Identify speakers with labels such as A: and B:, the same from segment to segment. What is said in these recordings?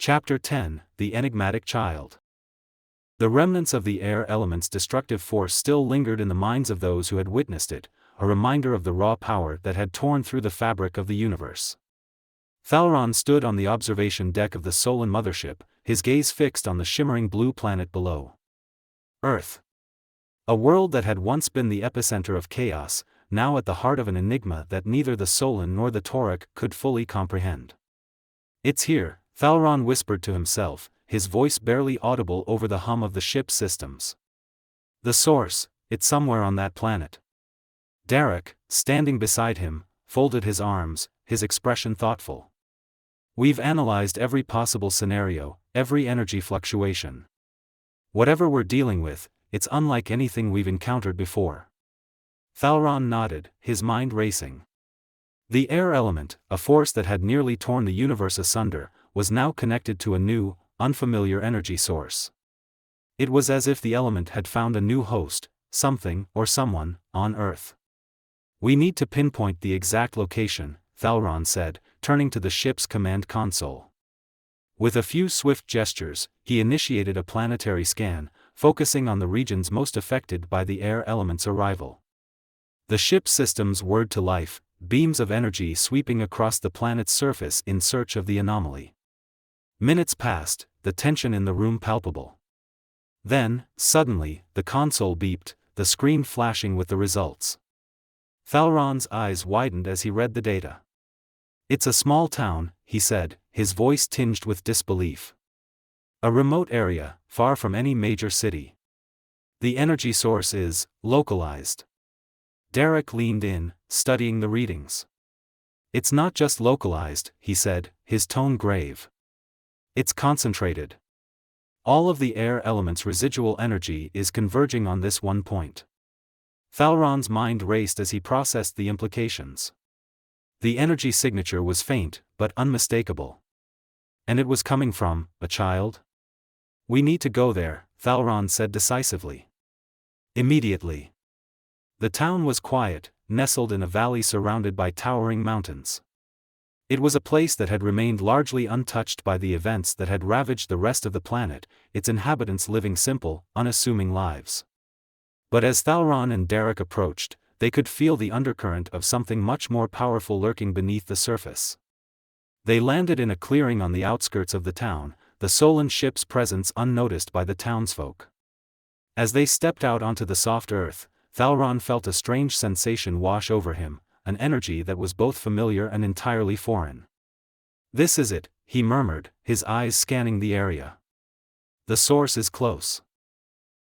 A: Chapter 10, The Enigmatic Child. The remnants of the air element's destructive force still lingered in the minds of those who had witnessed it, a reminder of the raw power that had torn through the fabric of the universe. Thalron stood on the observation deck of the Solon mothership, his gaze fixed on the shimmering blue planet below. Earth. A world that had once been the epicenter of chaos, now at the heart of an enigma that neither the Solon nor the Tauric could fully comprehend. "It's here," Thalron whispered to himself, his voice barely audible over the hum of the ship's systems. "The source, it's somewhere on that planet." Derek, standing beside him, folded his arms, his expression thoughtful. "We've analyzed every possible scenario, every energy fluctuation. Whatever we're dealing with, it's unlike anything we've encountered before." Thalron nodded, his mind racing. The air element, a force that had nearly torn the universe asunder, was now connected to a new, unfamiliar energy source. It was as if the element had found a new host, something, or someone, on Earth. "We need to pinpoint the exact location," Thalron said, turning to the ship's command console. With a few swift gestures, he initiated a planetary scan, focusing on the regions most affected by the air element's arrival. The ship's systems whirred to life, beams of energy sweeping across the planet's surface in search of the anomaly. Minutes passed, the tension in the room palpable. Then, suddenly, the console beeped, the screen flashing with the results. Thalron's eyes widened as he read the data. "It's a small town," he said, his voice tinged with disbelief. "A remote area, far from any major city. The energy source is localized." Derek leaned in, studying the readings. "It's not just localized," he said, his tone grave. "It's concentrated. All of the air element's residual energy is converging on this one point." Thalron's mind raced as he processed the implications. The energy signature was faint, but unmistakable. And it was coming from a child? "We need to go there," Thalron said decisively. "Immediately." The town was quiet, nestled in a valley surrounded by towering mountains. It was a place that had remained largely untouched by the events that had ravaged the rest of the planet, its inhabitants living simple, unassuming lives. But as Thalron and Derek approached, they could feel the undercurrent of something much more powerful lurking beneath the surface. They landed in a clearing on the outskirts of the town, the Solon ship's presence unnoticed by the townsfolk. As they stepped out onto the soft earth, Thalron felt a strange sensation wash over him, an energy that was both familiar and entirely foreign. "This is it," he murmured, his eyes scanning the area. "The source is close."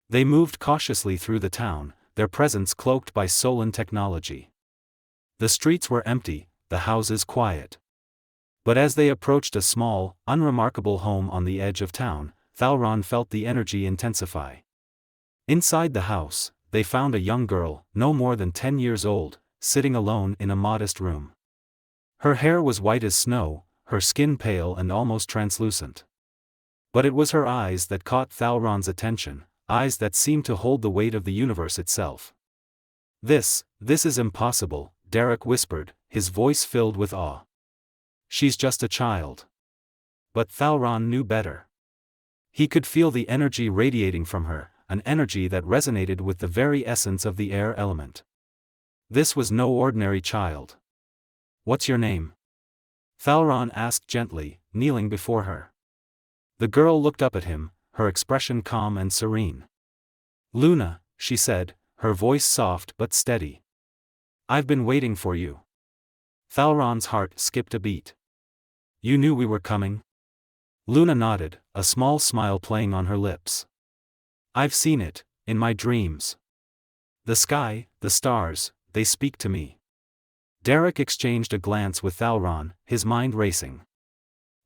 A: They moved cautiously through the town, their presence cloaked by Solon technology. The streets were empty, the houses quiet. But as they approached a small, unremarkable home on the edge of town, Thalron felt the energy intensify. Inside the house, they found a young girl, no more than 10 years old, sitting alone in a modest room. Her hair was white as snow, her skin pale and almost translucent. But it was her eyes that caught Thalron's attention, eyes that seemed to hold the weight of the universe itself. This is impossible," Derek whispered, his voice filled with awe. "She's just a child." But Thalron knew better. He could feel the energy radiating from her, an energy that resonated with the very essence of the air element. This was no ordinary child. "What's your name?" Thalron asked gently, kneeling before her. The girl looked up at him, her expression calm and serene. "Luna," she said, her voice soft but steady. "I've been waiting for you." Thalron's heart skipped a beat. "You knew we were coming?" Luna nodded, a small smile playing on her lips. "I've seen it, in my dreams. The sky, the stars, they speak to me." Derek exchanged a glance with Thalron, his mind racing.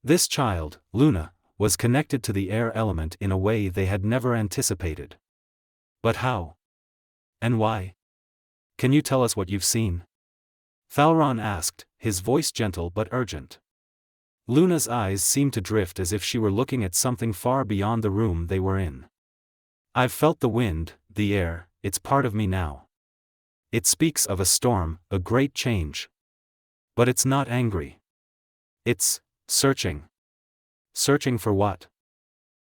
A: This child, Luna, was connected to the air element in a way they had never anticipated. But how? And why? "Can you tell us what you've seen?" Thalron asked, his voice gentle but urgent. Luna's eyes seemed to drift as if she were looking at something far beyond the room they were in. "I've felt the wind, the air, it's part of me now. It speaks of a storm, a great change. But it's not angry. It's searching." Searching for what?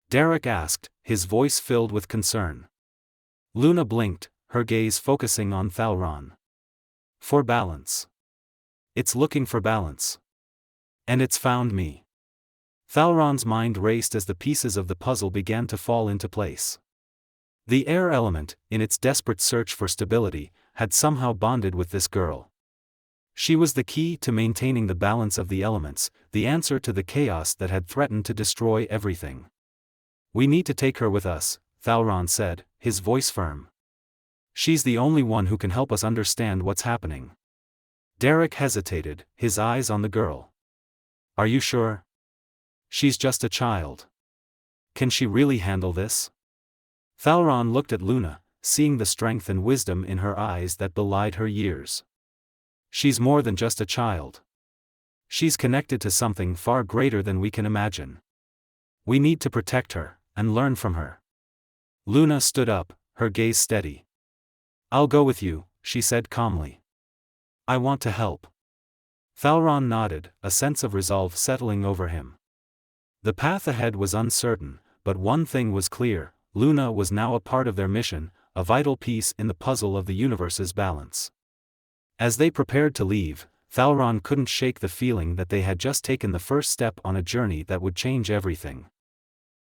A: Derek asked, his voice filled with concern. Luna blinked, her gaze focusing on Thalron. For balance. It's looking for balance. And it's found me. Thalron's mind raced as the pieces of the puzzle began to fall into place. The air element, in its desperate search for stability, had somehow bonded with this girl. She was the key to maintaining the balance of the elements, the answer to the chaos that had threatened to destroy everything. We need to take her with us, Thalron said, his voice firm. She's the only one who can help us understand what's happening. Derek hesitated, his eyes on the girl. Are you sure? She's just a child. Can she really handle this? Thalron looked at Luna, seeing the strength and wisdom in her eyes that belied her years. She's more than just a child. She's connected to something far greater than we can imagine. We need to protect her, and learn from her. Luna stood up, her gaze steady. I'll go with you, she said calmly. I want to help. Thalron nodded, a sense of resolve settling over him. The path ahead was uncertain, but one thing was clear: Luna was now a part of their mission, a vital piece in the puzzle of the universe's balance. As they prepared to leave, Thalron couldn't shake the feeling that they had just taken the first step on a journey that would change everything.